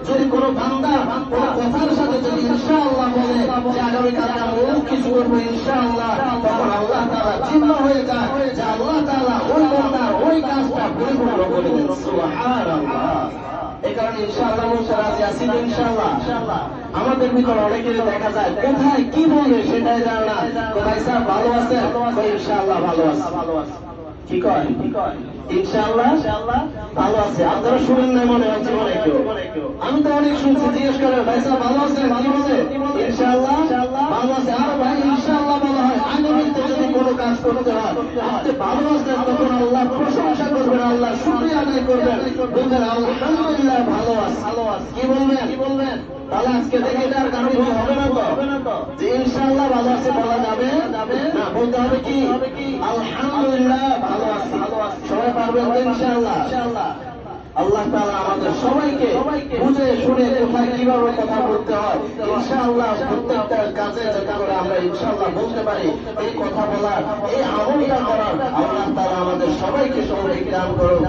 যদি কোনো বান্দা কোনো কথার সাথে যদি ইনশাআল্লাহ বলে যে আগামীকাল আমি কিছু করবো ইনশাআল্লাহ, তখন আল্লাহ তাআলা চিহ্ন হয়ে যায় যে আল্লাহ তাআলা ওই বান্দার ওই কাজটা পরিপূর্ণ করে দেন। সুবহানাল্লাহ। এই কারণে ইনশাআল্লাহ বলতে রাজি আছি তো ইনশাআল্লাহ। আমাদের ভিতরে অনেকের দেখা যায় কোথায় কি বলবে সেটাই জানে না। ভাই স্যার ভালো আছে, ইনশাআল্লাহ ভালো আছে, কি কয় ইনশাআল্লাহ ভালো আছে। আপনারা শুনেন না মনে হয় জীবনে কেউ? আমি তো অনেক শুনছি, জিজ্ঞেস করে ভাই স্যার ভালো আছে, ভালো আছে, ইনশাআল্লাহ ভালো আছে। আর ভাই ইনশাআল্লাহ বলা হয় আগামীতে যদি কোনো কাজ করতে হয় আপনি ভালো আছেন, তখন আল্লাহ প্রশংসা করবেন, আল্লাহ শুকরিয়া আদায় করবেন, বলবেন আলহামদুলিল্লাহ ভালো আছে। কি বলবেন? তাহলে আজকে থেকে এটার কারণ হবে না তো যে ইনশাআল্লাহ ভালো আছে বলা যাবে না, বলতে হবে কি আলহামদুলিল্লাহ ভালো আছে। সবাই পারবেন তো ইনশাআল্লাহ? আল্লাহ তাআলা আমাদের সবাইকে বুঝে শুনে কোথায় কিভাবে কথা বলতে হয় ইনশাআল্লাহ প্রত্যেকটা কাজে যেটা করে আমরা ইনশাআল্লাহ বলতে পারি, এই কথা বলার, এই আমলটা করার আল্লাহ তাআলা আমাদের সবাইকে সবাই দান করুন।